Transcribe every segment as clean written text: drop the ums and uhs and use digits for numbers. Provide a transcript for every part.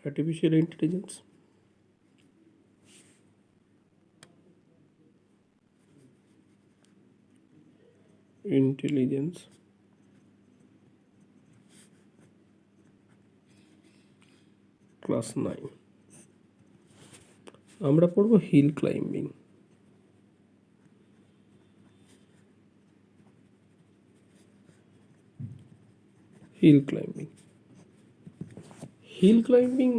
artificial intelligence. Class 9 আমরা পড়ব hill climbing. Hill climbing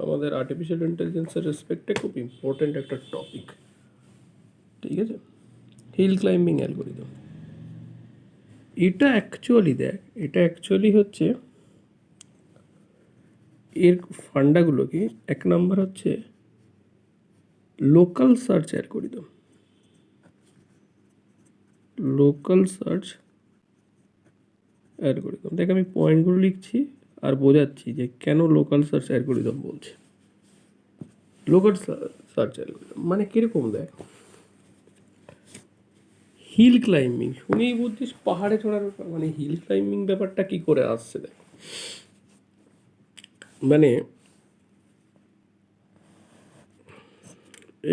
আমাদের আর্টিফিশিয়াল ইন্টেলিজেন্সের রেসপেক্টে খুব ইম্পর্ট্যান্ট একটা টপিক। ঠিক আছে, হিল ক্লাইম্বিং অ্যালগোরিদম এটা অ্যাকচুয়ালি হচ্ছে এর ফান্ডাগুলো কি, এক নম্বর হচ্ছে লোকাল সার্চ অ্যালগোরিদম। দেখ আমি পয়েন্টগুলো লিখছি আর বোঝাচ্ছি যে কেন লোকাল সার্চ অ্যালগোরিদম বলছে। লোকাল সার্চ অ্যালগোরিদম মানে কিরকম, দেখ হিল ক্লাইম্বিং শুনেই বুঝছিস পাহাড়ে চড়ার ব্যাপার, মানে হিল ক্লাইম্বিং ব্যাপারটা কি করে আসছে। দেখ মানে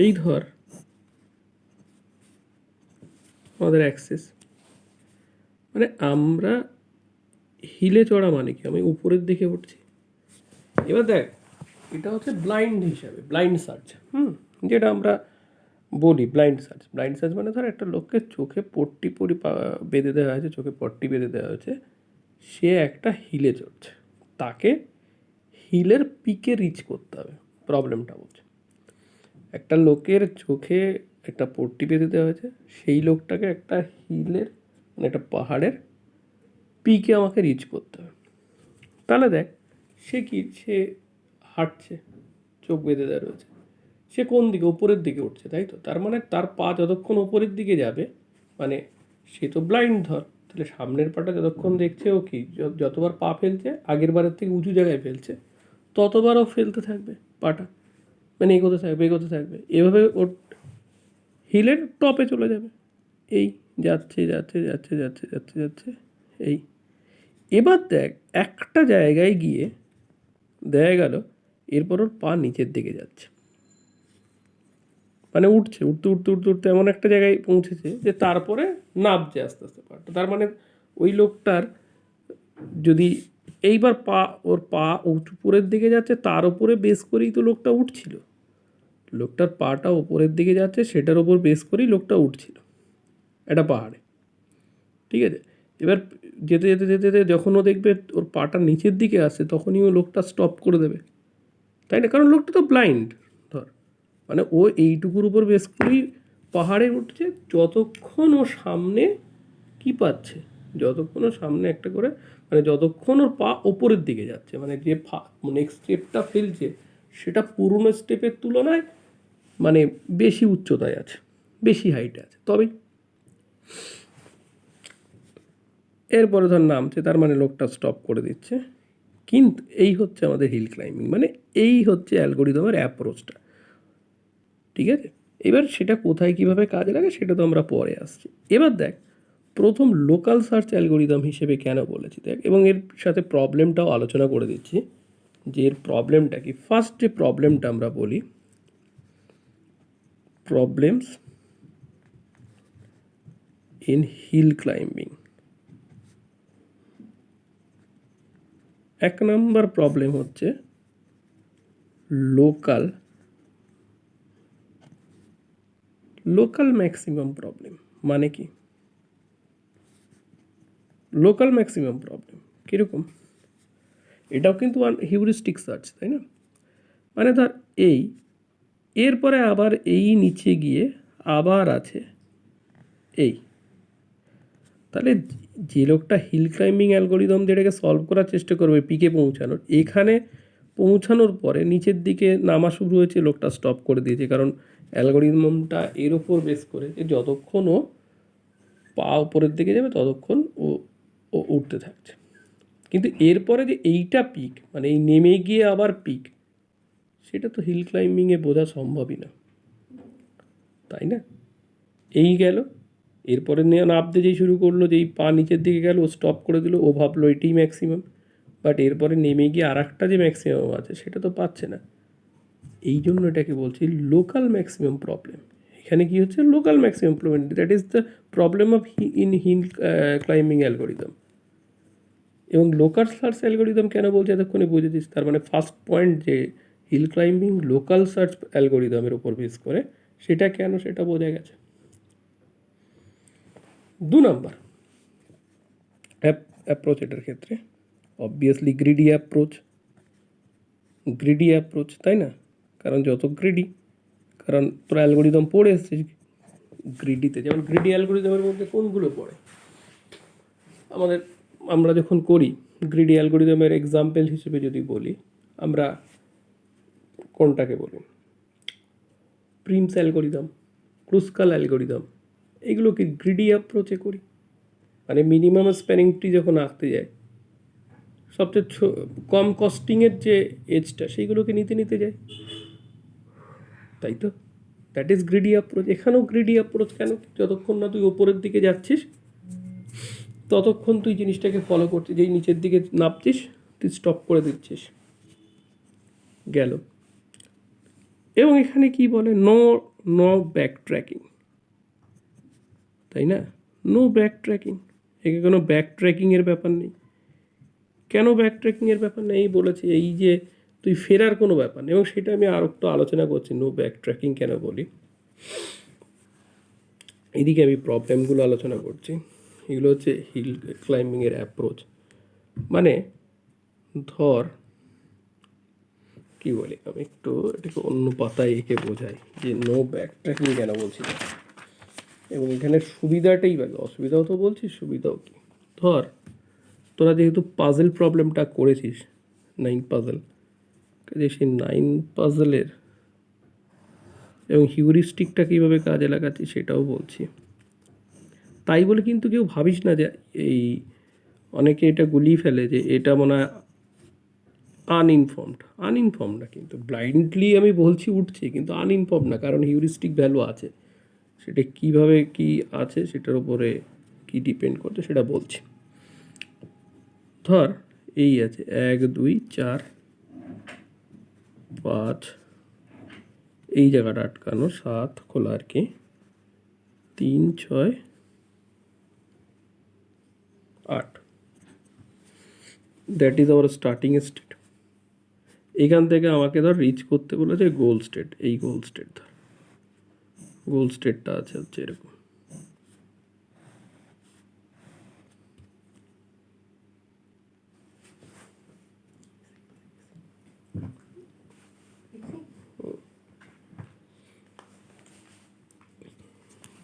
এই ধর আমাদের অ্যাক্সেস, মানে আমরা হিলে চড়া মানে কি, আমি উপরের দিকে উঠছি। এবার দেখ এটা হচ্ছে ব্লাইন্ড সার্চ, যেটা আমরা বলি ব্লাইন্ড সার্চ মানে ধর একটা লোককে চোখে বেঁধে দেওয়া হয়েছে, চোখে পট্টি বেঁধে দেওয়া হয়েছে, সে একটা হিলে চড়ছে, তাকে হিলের পিকে রিচ করতে হবে। প্রবলেমটা বলছে একটা লোকের চোখে একটা পট্টি বেঁধে দেওয়া হয়েছে, সেই লোকটাকে একটা হিলের মানে একটা পাহাড়ের পিকে আমাকে রিচ করতে হবে। তাহলে দেখ সে হাঁটছে, চোখ বেঁধে দেওয়া রয়েছে, সে কোন দিকে, উপরের দিকে উঠছে, তাই তো। তার মানে তার পা যতক্ষণ উপরের দিকে যাবে, মানে সে তো ব্লাইন্ড ধর, তাহলে সামনের পাটা যতক্ষণ দেখছে ও কি যতবার পা ফেলছে আগের বারের থেকে উঁচু জায়গায় ফেলছে, ততবারও ফেলতে থাকবে পাটা, মানে এগোতে থাকবে এভাবে ওর হিলের টপে চলে যাবে। এই যাচ্ছে এই। এবার দেখ একটা জায়গায় গিয়ে দেখা গেল এরপর ওর পা নিচের দিকে যাচ্ছে, মানে উঠতে এমন একটা জায়গায় পৌঁছেছে যে তারপরে নামছে আস্তে আস্তে পাটা। তার মানে ওই লোকটার যদি এইবার ওর পা উপরের দিকে যাচ্ছে, তার উপরে বেস করেই তো লোকটা উঠছিল, লোকটার পাটা ওপরের দিকে যাচ্ছে, সেটার ওপর বেস করেই লোকটা উঠছিল একটা পাহাড়ে। ঠিক আছে, এবার যেতে যখন ও দেখবে ওর পাটা নিচের দিকে আসছে, তখনই ও লোকটা স্টপ করে দেবে, তাই না? কারণ লোকটা তো ব্লাইন্ড ধর, মানে ও এইটুকুর উপর বেস করেই পাহাড়ে উঠছে, যতক্ষণ ও সামনে কি পাচ্ছে, যতক্ষণ ও সামনে একটা করে, মানে যতক্ষণ ওর পা ওপরের দিকে যাচ্ছে, মানে যে নেক্সট স্টেপটা ফেলছে সেটা পুরনো স্টেপের তুলনায় মানে বেশি উচ্চতায় আছে, বেশি হাইটে আছে, তবেই। এরপরে ধর নামছে, তার মানে লোকটা স্টপ করে দিচ্ছে। কিন্তু এই হচ্ছে আমাদের হিল ক্লাইম্বিং, মানে এই হচ্ছে অ্যালগোরিদমের অ্যাপ্রোচটা। ঠিক আছে, এবার সেটা কোথায় কীভাবে কাজে লাগে সেটা তো আমরা পরে আসছি। এবার দেখ প্রথম লোকাল সার্চ অ্যালগোরিদম হিসেবে কেন বলেছি দেখ, এবং এর সাথে প্রবলেমটাও আলোচনা করে দিচ্ছি যে এর প্রবলেমটা কি। ফার্স্ট যে প্রবলেমটা আমরা বলি, প্রবলেমস ইন হিল ক্লাইম্বিং। এক নম্বর প্রবলেম হচ্ছে লোকাল ম্যাক্সিমাম প্রবলেম। মানে কি লোকাল ম্যাক্সিমাম প্রবলেম কীরকম? এটাও কিন্তু হিউরিস্টিক সার্চ, তাই না? মানে ধর এরপরে আবার এই নিচে গিয়ে আবার আছে এই, তাহলে যে লোকটা হিল ক্লাইম্বিং অ্যালগোরিদম যেটাকে সলভ করার চেষ্টা করবে পিকে পৌঁছানোর, এখানে পৌঁছানোর পরে নিচের দিকে নামা শুরু হয়েছে, লোকটা স্টপ করে দিয়েছে, কারণ অ্যালগোরিদমটা এর ওপর বেস করে যে যতক্ষণ ও পা উপরের দিকে যাবে ততক্ষণ ও উঠতে থাকছে। কিন্তু এরপরে যে এইটা পিক, মানে এই নেমে গিয়ে আবার পিক, সেটা তো হিল ক্লাইম্বিংয়ে বোঝা সম্ভবই না, তাই না? এই গেল, এরপরে নামতে যেই শুরু করলো, যেই পা নিচের দিকে গেল ও স্টপ করে দিল, ও ভাবলো এটাই ম্যাক্সিমাম, বাট এরপরে নেমে গিয়ে আর একটা যে ম্যাক্সিমাম আছে সেটা তো পাচ্ছে না। এই জন্য এটাকে বলছি লোকাল ম্যাক্সিমাম প্রবলেম। এখানে কি হচ্ছে, local maximum problem, that is the problem of in hill climbing algorithm. এবং লোকাল সার্চ অ্যালগোরিদম কেন বলছে এতক্ষণে বুঝেছিস, তার মানে ফার্স্ট পয়েন্ট যে হিল ক্লাইম্বিং লোকাল সার্চ অ্যালগোরিদমের উপর বেস করে, সেটা কেন সেটা বোঝা গেছে। 2 নম্বর অ্যাপ্রোচ, এটার ক্ষেত্রে অবভিয়াসলি গ্রিডি অ্যাপ্রোচ, তাই না? কারণ যত গ্রিডি, কারণ তোরা অ্যালগোরিদম পড়ে এসেছিস গ্রিডিতে, যেমন গ্রিডি অ্যালগোরিদমের মধ্যে কোনগুলো পড়ে আমরা যখন করি গ্রিডি অ্যালগোরিদমের এক্সাম্পল হিসেবে যদি বলি, আমরা কোনটাকে বলি, প্রিমস অ্যালগোরিদম, ক্রুস্কাল অ্যালগোরিদম, এগুলোকে গ্রিডি অ্যাপ্রোচে করি। মানে মিনিমাম স্প্যানিং ট্রি যখন আঁকতে যায়, সবচেয়ে কম কস্টিংয়ের যে এজটা সেইগুলোকে নিতে যায়, তাই তো? That is greedy approach. এখানেও গ্রিডি অ্যাপ্রোচ কেন? যতক্ষণ না তুই ওপরের দিকে যাচ্ছিস ততক্ষণ তুই জিনিসটাকে ফলো করছিস, যেই নিচের দিকে নামছিস তুই স্টপ করে দিচ্ছিস, গেল। এবং এখানে কি বলে, নো ব্যাক ট্র্যাকিং, তাই না? নো ব্যাক ট্র্যাকিং, একে কোনো ব্যাক ট্র্যাকিংয়ের ব্যাপার নেই। কেন ব্যাক ট্র্যাকিংয়ের ব্যাপার নেই বলেছি, এই যে তুই ফেরার কোনো ব্যাপার নেই, এবং সেটা আমি আর একটু আলোচনা করছি নো ব্যাক ট্র্যাকিং কেন বলি। এদিকে আমি প্রবলেমগুলো আলোচনা করছি। এগুলো হচ্ছে হিল ক্লাইম্বিংয়ের অ্যাপ্রোচ। মানে ধর, কি বলি, আমি একটু এটাকে অন্য পাতায় এঁকে বোঝাই যে নো ব্যাক ট্র্যাকিং কেন বলছি। এবং এখানে সুবিধাটাই বলো, অসুবিধাও তো বলছি, সুবিধাও কি। ধর তোরা যেহেতু পাজল প্রবলেমটা করেছিস, 9 পাজল, কাজে সেই 9 পাজলের এবং হিউরিস্টিকটা কীভাবে কাজে লাগাচ্ছি সেটাও বলছি। তাই বলে কিন্তু কেউ ভাবিস না যে এই, অনেকে এটা গুলিয়ে ফেলে যে এটা মনে হয় আনইনফর্মড না, কিন্তু ব্লাইন্ডলি আমি বলছি উঠছি, কিন্তু আনইনফর্মড না, কারণ হিউরিস্টিক ভ্যালু আছে। সেটা কিভাবে কি আছে সেটার উপরে কি ডিপেন্ড করছে সেটা বলছি। ধর এই আছে 1 2 4 5, এই জায়গাটা আটকানো, 7 খোলা আর কি, 3 6 8, that is our starting state. এখান থেকে আমাকে ধর রিচ করতে বলেছে গোল স্টেট, এই গোল স্টেট, ধর গোল স্টেটটা আছে হচ্ছে এরকম।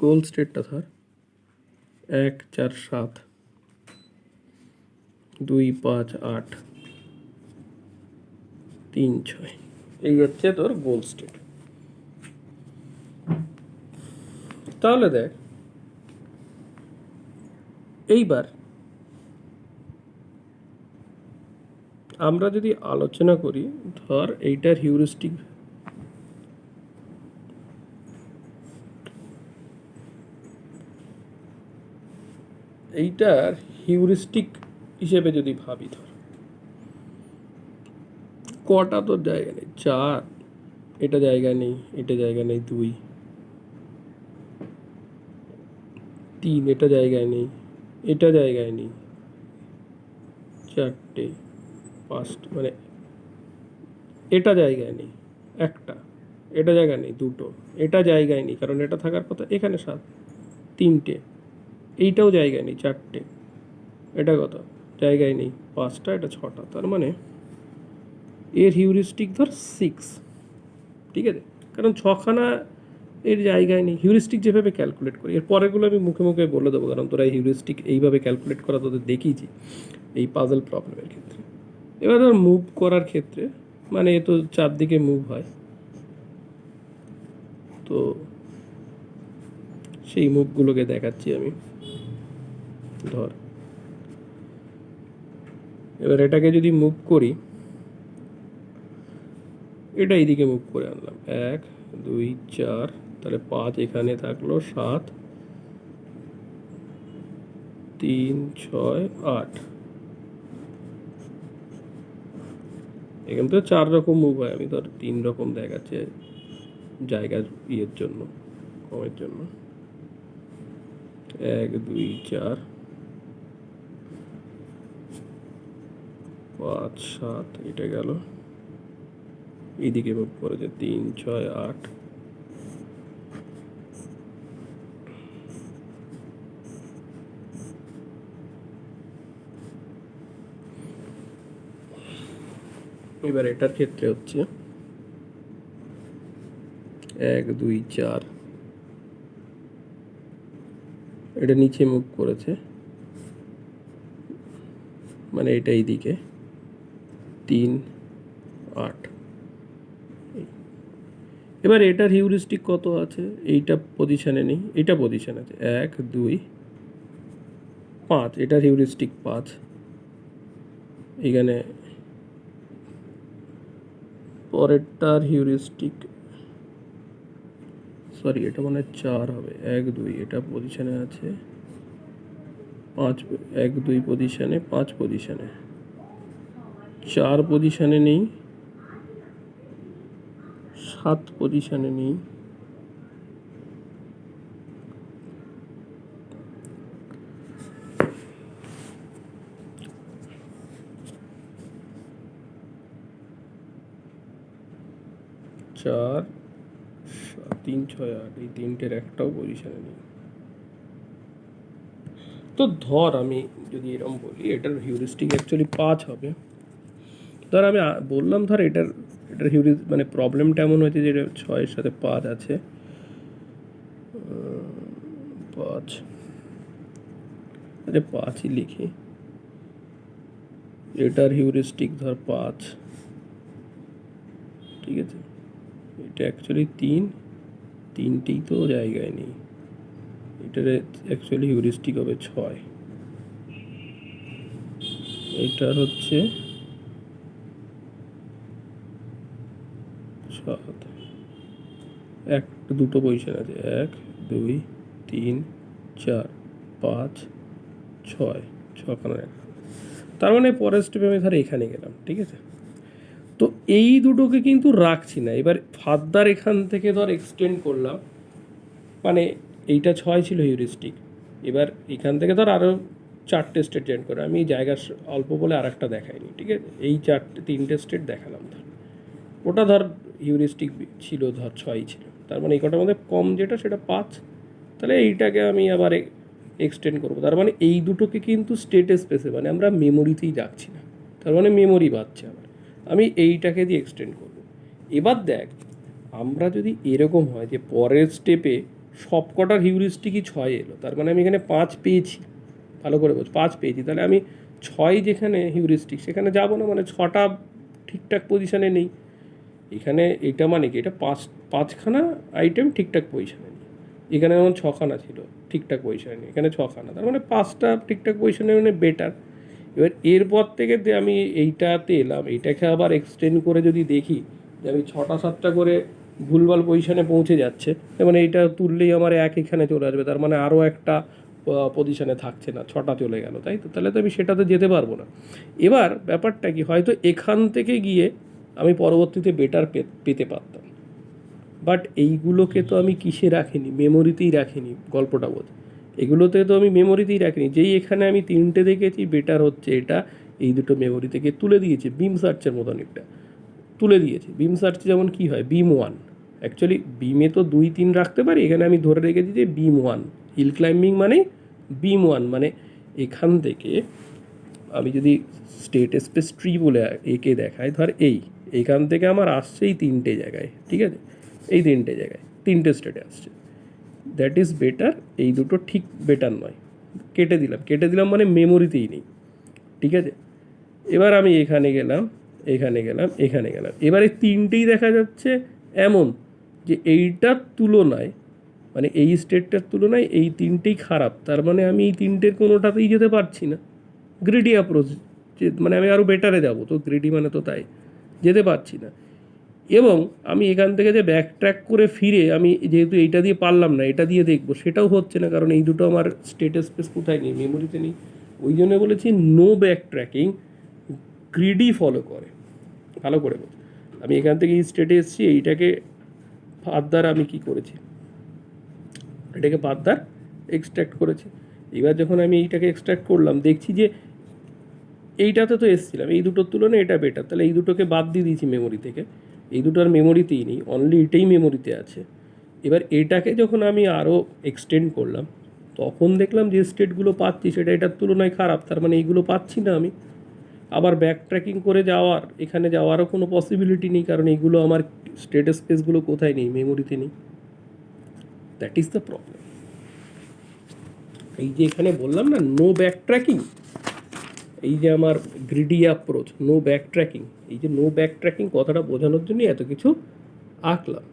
গোল স্টেটটা ধর 1 4 7 2 5 8 3 6, এই হচ্ছে তোর গোল স্টেট। তাহলে দেখ, এইবার আমরা যদি আলোচনা করি, ধর এইটার হিউরিস্টিক, এইটার হিউরিস্টিক হিসেবে যদি ভাবি, ধর কটা তোর জায়গা নেই, 4, এটা জায়গা নেই, এটা জায়গা নেই, 2 3, এটা জায়গায় নেই, এটা জায়গায় নেই, 4টে 5, মানে এটা জায়গায় নেই একটা, এটা জায়গা নেই 2টো, এটা জায়গায় নেই কারণ এটা থাকার কথা এখানে 7, 3টে, এইটাও জায়গায় নেই 4টে, এটা কত জায়গায় নেই 5টা, এটা 6টা, তার মানে এর হিউরিস্টিক ধর 6, ঠিক আছে? কারণ 6খানা এর জায়গায় নেই। হিউরিস্টিক যেভাবে ক্যালকুলেট করি, এর পরেরগুলো আমি মুখে মুখে বলে দেবো, কারণ তোরা হিউরিস্টিক এইভাবে ক্যালকুলেট করা তোদের দেখিয়েছি এই পাজল প্রবলেমের ক্ষেত্রে। এবার ধর মুভ করার ক্ষেত্রে, মানে এ তো চারদিকে মুভ হয়, তো সেই মুভগুলোকে দেখাচ্ছি আমি। ধর এবার এটাকে যদি মুভ করি, এটা এইদিকে মুভ করে আনলাম, 1 2 4, তাহলে 5 এখানে থাকলো, 7 3 6 8, এখান থেকে 4 রকম মুভ হয়, আমি ধর 3 রকম দেখাচ্ছে জায়গা ইয়ের জন্য, কমের জন্য। 1 2 4 5 7, এটা গেল। এইদিকে মুভ করেছে 3 6 8। এবার এটার ক্ষেত্রে হচ্ছে 1 2 4, এটা নিচে মুভ করেছে, মানে এটা এইদিকে 3 8। এবার এটার হিউরিস্টিক কত আছে, এইটা পজিশনে নেই, এটা পজিশন আছে 1 2 5, এটার হিউরিস্টিক 5। এখানে পরেরটার হিউরিস্টিক, সরি এটা মানে 4 হবে, 1 2, এটা পজিশনে আছে 5, 1 2 পজিশনে, 5 পজিশনে, 4 পজিশনে নেই, 7 পজিশনে নেই, চার 3 6 8, এই তিনটের একটাও পজিশনে নেই। তো ধর আমি যদি এরকম বলি, এটার হিউরিস্টিক অ্যাকচুয়ালি 5 হবে। ধর আমি বললাম ধর এটার মানে প্রবলেমটা এমন হয়েছে যে এটা 6-এর সাথে 5 আছে, 5, আচ্ছা 5ই লিখি। এটার হিউরিস্টিক ধর 5, ঠিক আছে। এটা অ্যাকচুয়ালি 3, তিনটেই তো জায়গায় নেই, এটার অ্যাকচুয়ালি হিউরিস্টিক হবে 6। এটার হচ্ছে 7, দুটো পজিশন আছে 1 2 3 4 5 6, 6খানা। তার মানে পরের স্টেপে আমি ধর এখানে গেলাম, ঠিক আছে। তো এই দুটোকে কিন্তু রাখছি না, এবার ফার্দার এখান থেকে ধর এক্সটেন্ড করলাম, মানে এইটা 6 ছিল হিউরিস্টিক, এবার এখান থেকে ধর আরও 4টে স্টেট জয়েন করে, আমি জায়গা অল্প বলে আর একটা দেখাইনি, ঠিক আছে। এই 3টে স্টেট দেখালাম ধর, ওটা ধর হিউরিস্টিক ছিল ধর 6ই ছিল, তার মানে এই কটার মধ্যে কম যেটা সেটা 5, তাহলে এইটাকে আমি আবার এক্সটেন্ড করবো। তার মানে এই দুটোকে কিন্তু স্টেট স্পেসে, মানে আমরা মেমোরিতেই রাখছি না, তার মানে মেমোরি বাড়ছে আবার, আমি এইটাকে দিয়ে এক্সটেন্ড করব। এবার দেখ, আমরা যদি এরকম হয় যে পরের স্টেপে সব কটার হিউরিস্টিকই 6 এলো, তার মানে আমি এখানে 5 পেয়েছি, ভালো করে বোঝ, 5 পেয়েছি, তাহলে আমি 6 যেখানে হিউরিস্টিক সেখানে যাবো না, মানে 6টা ঠিকঠাক পজিশানে নেই। এখানে এটা মানে কি, এটা 5খানা আইটেম ঠিকঠাক পজিশানে নেই, এখানে যেমন 6খানা ছিল ঠিকঠাক পজিশানে নেই, এখানে 6খানা, তার মানে 5টা ঠিকঠাক পজিশানে মানে বেটার। এবার এরপর থেকে আমি এইটাতে এলাম, এইটাকে আবার এক্সটেন্ড করে যদি দেখি যে আমি 6টা 7টা করে ভুলভাল পজিশানে পৌঁছে যাচ্ছে, মানে এইটা তুললেই আমার এখানে চলে আসবে, তার মানে আরও একটা পজিশানে থাকছে না, 6টা চলে গেল, তাই তো। তাহলে তো আমি সেটাতে যেতে পারবো না। এবার ব্যাপারটা কি, হয়তো এখান থেকে গিয়ে আমি পরবর্তীতে বেটার পেতে পারতাম, বাট এইগুলোকে তো আমি কিসে রাখিনি, মেমোরিতেই রাখিনি, গল্পটা বোঝ। এগুলোতে তো আমি মেমোরিতেই রাখিনি, যেই এখানে আমি 3টে দেখেছি বেটার হচ্ছে এটা, এই দুটো মেমোরি থেকে তুলে দিয়েছি, বিম সার্চের মতন একটা তুলে দিয়েছি। বিম সার্চে যেমন কি হয়, বিম 1, অ্যাকচুয়ালি বিমে তো 2 3 রাখতে পারি, এখানে আমি ধরে রেখেছি যে বিম 1, হিল ক্লাইম্বিং মানে বিম 1, মানে এখান থেকে আমি যদি স্টেট স্পেস ট্রি বলে একে দেখাই, ধর এইখান থেকে আমার আসছে এই 3টে জায়গায়, ঠিক আছে, এই 3টে জায়গায় 3টে স্টেটে আসছে, দ্যাট ইজ বেটার। এই দুটো ঠিক বেটার নয়, কেটে দিলাম মানে মেমোরিতেই নেই, ঠিক আছে। এবার আমি এখানে গেলাম, এবার এই 3টেই দেখা যাচ্ছে এমন যে এইটার তুলনায়, মানে এই স্টেটটার তুলনায় এই 3টেই খারাপ, তার মানে আমি এই 3টের কোনোটাতেই যেতে পারছি না। গ্রিডি অ্যাপ্রোচ, যে মানে আমি আরও বেটারে যাব, তো গ্রিডি মানে তো তাই যেতে পারছি না। এবং আমি এখান থেকে যে ব্যাক ট্র্যাক করে ফিরে আমি যেহেতু এইটা দিয়ে পারলাম না, এটা দিয়ে দেখবো, সেটাও হচ্ছে না, কারণ এই দুটো আমার স্টেট স্পেস কোথায় নেই, মেমোরিতে নেই। ওই জন্য বলেছি no back tracking, greedy follow করে, ভালো করে বোঝ। আমি এখান থেকে এই স্টেটে এসেছি, এইটাকে ফার্দার আমি কি করেছি, এটাকে ফার্দার এক্সট্র্যাক্ট করেছি। এবার যখন আমি এইটাকে এক্সট্র্যাক্ট করলাম, দেখছি যে এইটাতে তো এসেছিলাম, এই দুটোর তুলনায় এটা বেটার, তাহলে এই দুটোকে বাদ দিয়ে দিয়েছি মেমোরি থেকে, এই দুটো আর মেমোরিতেই নেই, অনলি এটাই মেমোরিতে আছে। এবার এটাকে যখন আমি আরও এক্সটেন্ড করলাম, তখন দেখলাম যে স্টেটগুলো পাচ্ছি সেটা এটার তুলনায় খারাপ, তার মানে এইগুলো পাচ্ছি না আমি। আবার ব্যাক ট্র্যাকিং করে যাওয়ার, এখানে যাওয়ারও কোনো পসিবিলিটি নেই, কারণ এইগুলো আমার স্টেট স্পেসগুলো কোথায় নেই, মেমোরিতে নেই। That is the problem. এই যে এখানে বললাম না নো ব্যাক ট্র্যাকিং, এই যে আমার greedy approach, no back tracking, এই যে নো ব্যাক ট্র্যাকিং কথাটা বোঝানোর জন্য এত কিছু আঁকলাম,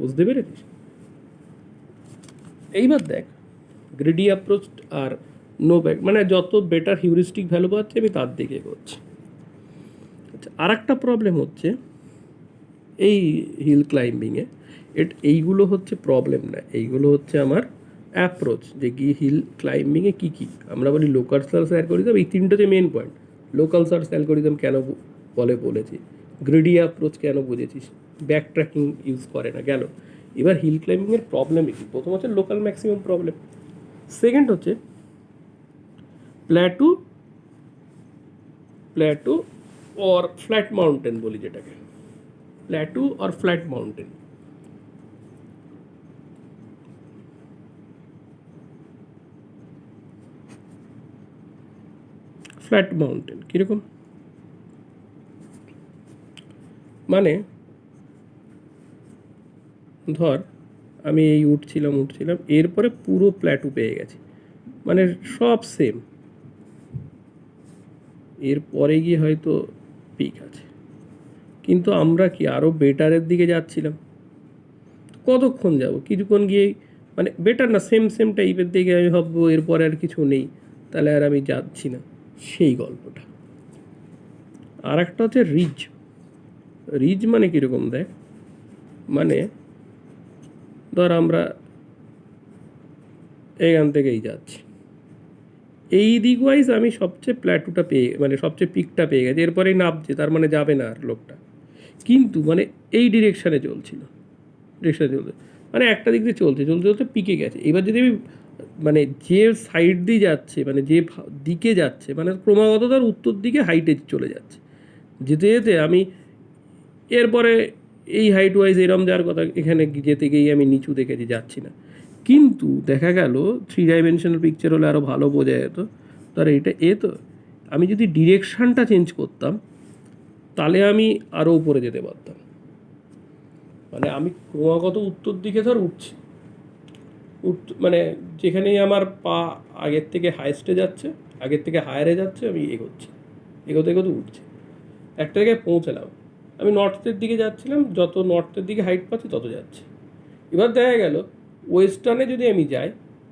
বুঝতে পেরেছিস? এইবার দেখ গ্রিডি অ্যাপ্রোচ আর নো ব্যাক, মানে যত বেটার হিউরিস্টিক ভ্যালু পাচ্ছে আমি তার দিকে এগোচ্ছি। আচ্ছা, আর একটা প্রবলেম হচ্ছে এই হিল ক্লাইম্বিংয়ে, এইগুলো হচ্ছে প্রবলেম না, এইগুলো হচ্ছে আমার অ্যাপ্রোচ, যে কি হিল ক্লাইম্বিংয়ে কী কী আমরা বলি লোকাল সার্চ অ্যালগরিদম, এই তিনটেতে main point. Local search algorithm কেন বলেছি, গ্রিডি অ্যাপ্রোচ কেন বুঝেছিস, ব্যাক ট্র্যাকিং ইউজ করে না, গেল। এবার হিল ক্লাইম্বিংয়ের প্রবলেমই কী? প্রথম হচ্ছে লোকাল ম্যাক্সিমাম প্রবলেম, সেকেন্ড হচ্ছে প্ল্যাটু অর ফ্ল্যাট মাউন্টেন বলি যেটাকে, plateau or flat mountain. Flat mountain কীরকম, মানে ধর আমি এই উঠছিলাম, এরপরে পুরো প্ল্যাটু পেয়ে গেছি, মানে সব সেম, এরপরে গিয়ে হয়তো পিক আছে, কিন্তু আমরা কি আরও বেটারের দিকে যাচ্ছিলাম, কতক্ষণ যাব, কিছুক্ষণ গিয়েই মানে বেটার না, সেম টাইপের দিকে আমি ভাববো এরপরে আর কিছু নেই, তাহলে আর আমি যাচ্ছি না, সেই গল্পটা। আর একটা হচ্ছে রিজ মানে কীরকম দেখ, মানে ধর আমরা এখান থেকেই যাচ্ছি, এই দিক ওয়াইজ আমি সবচেয়ে প্ল্যাটুটা মানে সবচেয়ে পিকটা পেয়ে গেছি, এরপরেই নামছে, তার মানে যাবে না আর লোকটা, কিন্তু মানে এই ডিরেকশানে চলছে, মানে একটা দিক দিয়ে চলতে পিকে গেছে। এবার যদি আমি মানে যে সাইড দিয়ে যাচ্ছে, মানে যে দিকে যাচ্ছে, মানে ক্রমাগত তার উত্তর দিকে হাইটে চলে যাচ্ছে, যেতে আমি এরপরে এই হাইট ওয়াইজ এরম যাওয়ার কথা, এখানে যেতে গিয়েই আমি নিচু দেখেছি, যাচ্ছি না। কিন্তু দেখা গেল 3 ডাইমেনশনাল পিকচার হলে আরও ভালো বোঝা যেত, ধর এটা তো আমি যদি ডিরেকশানটা চেঞ্জ করতাম তাহলে আমি আরও উপরে যেতে পারতাম, মানে আমি ক্রমাগত উত্তর দিকে ধর উঠছি, মানে যেখানেই আমার পা আগের থেকে হাইয়েস্টে যাচ্ছে, আগের থেকে হায়ারে যাচ্ছে, আমি এগোতে উঠছি, একটা জায়গায় পৌঁছালাম, আমি নর্থের দিকে যাচ্ছিলাম, যত নর্থের দিকে হাইট পাচ্ছি তত যাচ্ছে। এবার দেখা গেল ওয়েস্টার্নে যদি আমি যাই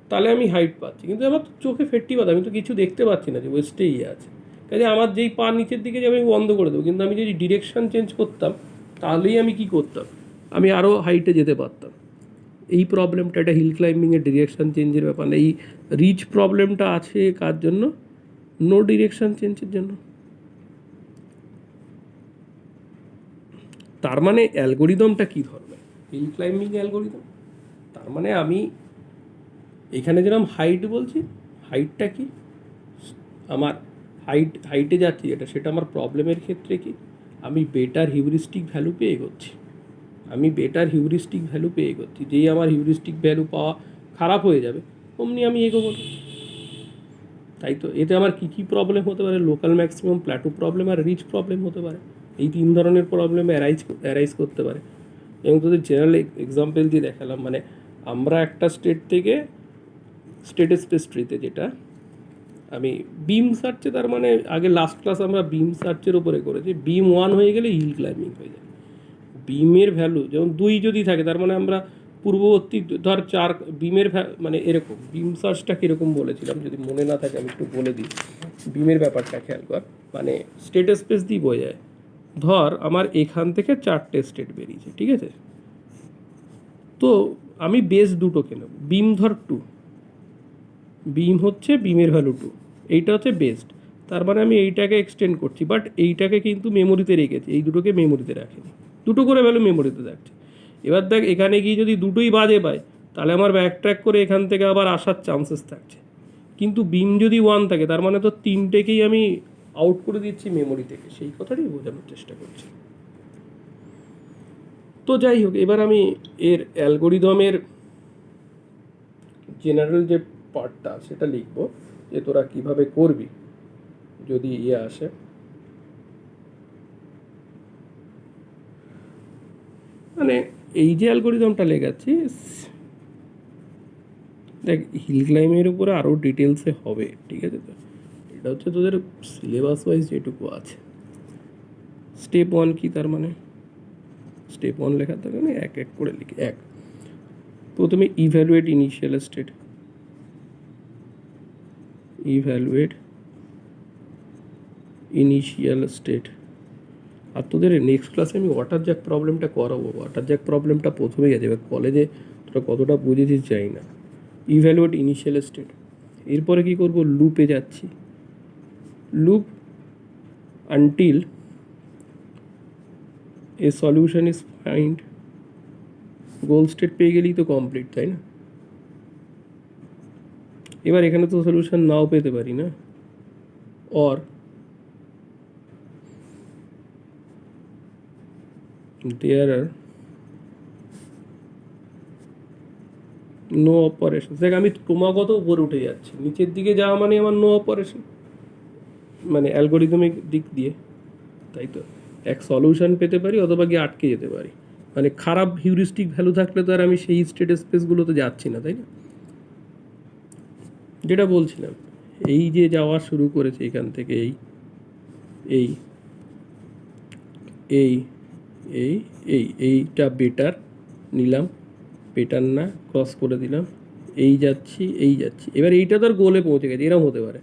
তাহলে আমি হাইট পাচ্ছি, কিন্তু আমার চোখে ফেটটি পাতা, আমি তো কিছু দেখতে পাচ্ছি না যে ওয়েস্টেই আছে, কাজে আমার যেই পা নিচের দিকে যাবে আমি বন্ধ করে দেবো। কিন্তু আমি যদি ডিরেকশান চেঞ্জ করতাম তাহলেই আমি কি করতাম, আমি আরও হাইটে যেতে পারতাম। এই প্রবলেমটা, এটা হিল ক্লাইম্বিংয়ের ডিরেকশান চেঞ্জের ব্যাপার না, এই রিচ প্রবলেমটা আছে কার জন্য, নো ডিরেকশান চেঞ্জের জন্য। তার মানে অ্যালগোরিদমটা কী ধরনের, হিল ক্লাইম্বিং অ্যালগোরিদম, তার মানে আমি এখানে যেরকম হাইট বলছি, হাইটটা কি আমার হাইটে যাচ্ছি যেটা, সেটা আমার প্রবলেমের ক্ষেত্রে কি আমি বেটার হিউরিস্টিক ভ্যালু পেয়ে এগোচ্ছি, যেই আমার হিউরিস্টিক ভ্যালু পাওয়া খারাপ হয়ে যাবে অমনি আমি এগোবো না। তাই তো এতে আমার কী প্রবলেম হতে পারে, লোকাল ম্যাক্সিমাম, প্ল্যাটু প্রবলেম আর রিচ প্রবলেম হতে পারে, এই 3 ধরনের প্রবলেম অ্যারাইজ করতে পারে। এবং তোদের জেনারেল এক্সাম্পল দিয়ে দেখালাম, মানে আমরা একটা স্টেট থেকে স্টেট স্পেস ট্রিতে, যেটা আমি বিম সার্চে, তার মানে আগে লাস্ট ক্লাস আমরা বিম সার্চের উপরে করেছি, বিম 1 হয়ে গেলে হিল ক্লাইম্বিং হয়ে যায়। বিমের ভ্যালু যেমন 2 যদি থাকে, তার মানে আমরা পূর্ববর্তী ধর 4 বিমের মানে এরকম বিম সার্চটা কীরকম বলেছিলাম, যদি মনে না থাকে আমি একটু বলে দিই। বিমের ব্যাপারটা খেয়াল কর, মানে স্টেট স্পেস দিয়ে বোঝায়, ধর আমার এখান থেকে 4টে স্টেট বেরিয়েছে, ঠিক আছে, তো আমি বেস 2টোকে নেব, বিম ধর 2, বিম হচ্ছে বিমের ভ্যালু 2, এইটা হচ্ছে বেস্ট, তার মানে আমি এইটাকে এক্সটেন্ড করছি, বাট এইটাকে কিন্তু মেমোরিতে রেখেছি, এই দুটোকে মেমোরিতে রাখিনি, দুটো করে ভ্যালু মেমোরিতে রাখছি। এবার দেখ এখানে গিয়ে যদি দুটোই বাজে পায় তাহলে আমার ব্যাক ট্র্যাক করে এখান থেকে আবার আসার চান্সেস থাকছে, কিন্তু বিম যদি 1 থাকে তার মানে তো তিনটেকেই আমি আউট করে দিচ্ছি মেমোরি থেকে, সেই কথাটাই বোঝানোর চেষ্টা করছি। তো যাই হোক, এবার আমি এর অ্যালগোরিদমের জেনারেল যে পার্টটা সেটা লিখবো, যে তোরা কীভাবে করবি যদি আসে। মানে এই যে অ্যালগোরিদমটা লেখাচ্ছি, দেখ হিল ক্লাইম্বের উপরে আরও ডিটেলসে হবে, ঠিক আছে? তো এটা হচ্ছে তোদের সিলেবাস ওয়াইজ যেটুকু আছে। স্টেপ 1 কি, তার মানে স্টেপ 1 লেখার থাকে না, এক এক করে লিখি। প্রথমে evaluate initial state, evaluate initial state. আর তোদের নেক্সট ক্লাসে আমি ওয়াটার জ্যাক প্রবলেমটা করাবো। ওয়াটার জ্যাক প্রবলেমটা প্রথমেই আছে, এবার কলেজে তোরা কতটা বুঝেছিস যাই না। ইভ্যালুয়েট ইনিশিয়াল স্টেট, এরপরে কি করব, লুপে যাচ্ছি, loop until a solution is find. Goal state পেয়ে গেলেই তো কমপ্লিট, তাই না? এবার এখানে তো সলিউশন নাও পেতে পারি না, or there are no operations। দেখ আমি ক্রমাগত উপরে উঠে যাচ্ছি, নিচের দিকে যাওয়া মানে আমার নো অপারেশন, মানে অ্যালগোরিদমিক দিক দিয়ে, তাই তো এক সলিউশন পেতে পারি অথবা গিয়ে আটকে যেতে পারি। মানে খারাপ হিউরিস্টিক ভ্যালু থাকলে তো আর আমি সেই স্টেট স্পেসগুলোতে যাচ্ছি না, তাই না? যেটা বলছিলাম, এই যে যাওয়া শুরু করেছে এখান থেকে, এই এই এই এই এই এইটা বেটার নিলাম, বেটার না ক্রস করে দিলাম, এই যাচ্ছি এই যাচ্ছি, এবার এইটা তো আর গোলে পৌঁছে গেছে, এরকম হতে পারে।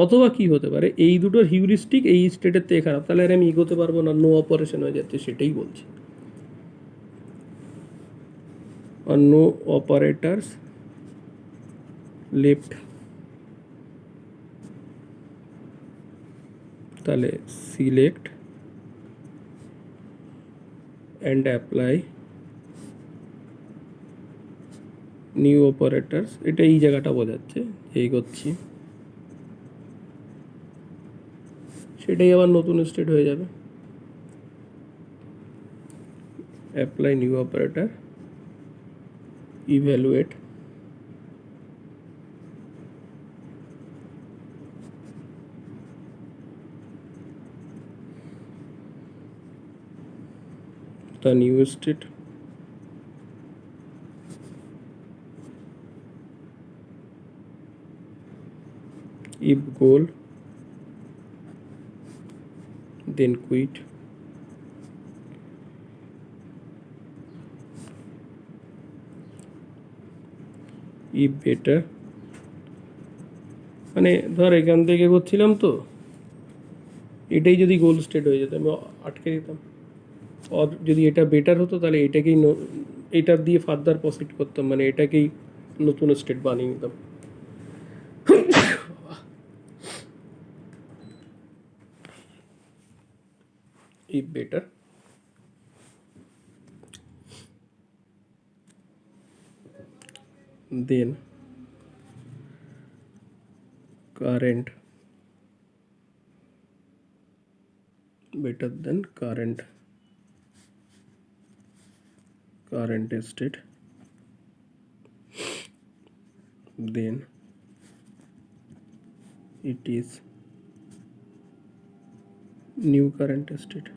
অথবা কি হতে পারে, এই দুটোর হিউরিস্টিক এই স্টেটের থেকে খারাপ, তাহলে আর আমি এগোতে পারবো না, নো অপারেশন হয়ে যাচ্ছে, সেটাই বলছি। আর নো অপারেটার্স লেফট, তাহলে select and apply new operators. এটা এই জায়গাটা বোঝাচ্ছে, এগোচ্ছি, সেটাই আবার নতুন স্টেট হয়ে যাবে। Apply new operator, evaluate the new state, if goal then quit, if better। মানে ধর এখান থেকে করছিলাম তো, এটাই যদি গোল স্টেট হয়ে যেত আমি আটকে দিতাম, আর যদি এটা বেটার হতো তাহলে এটাকেই এটার দিয়ে ফার্দার প্রসিড করতাম, মানে এটাকেই নতুন স্টেট বানিয়ে নিতাম। if better, then current better than current state, then it is new current state।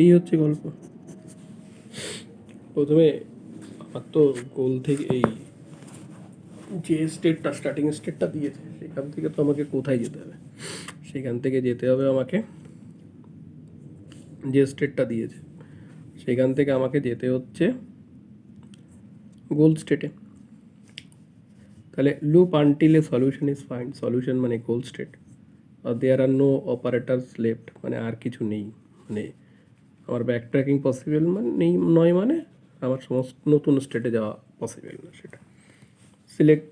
এই হচ্ছে গল্প। প্রথমে আমার তো গোল থেকে এই যে স্টেটটা স্টার্টিং স্টেটটা দিয়েছে সেখান থেকে তো আমাকে কোথায় যেতে হবে, সেখান থেকে যেতে হবে আমাকে যে স্টেটটা দিয়েছে সেখান থেকে আমাকে যেতে হচ্ছে গোল স্টেটে। তাহলে loop until a solution is find, solution মানে গোল স্টেট, আর দেয়ার আর নো অপারেটার্স লেফট, মানে আর কিছু নেই, মানে আমার ব্যাক ট্র্যাকিং পসিবল মানে নেই, নয় মানে আমার সমস্ত নতুন স্টেটে যাওয়া পসিবল না সেটা। Select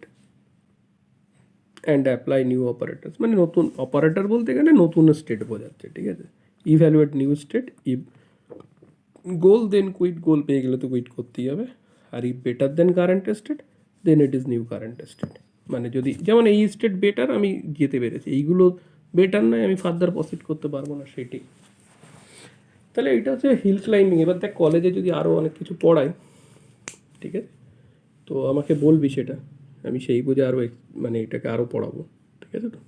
and apply new operators, মানে নতুন অপারেটর বলতে গেলে নতুন স্টেট বোঝাচ্ছে, ঠিক আছে। Evaluate new state, if goal then quit, goal পেয়ে গেলে তো কুইট করতেই হবে। আর if better than current state then it is new current state, মানে যদি যেমন এই স্টেট বেটার, আমি যেতে পেরেছি, এইগুলো বেটার নয়, আমি ফার্দার প্রসিড করতে পারবো না, সেটি। তাহলে এটা হচ্ছে হিল ক্লাইম্বিং। এবার দেখ কলেজে যদি আরও অনেক কিছু পড়ায়, ঠিক আছে, তো আমাকে বলবি সেটা, আমি সেই বুঝে আরও মানে এটাকে আরও পড়াবো, ঠিক আছে তো।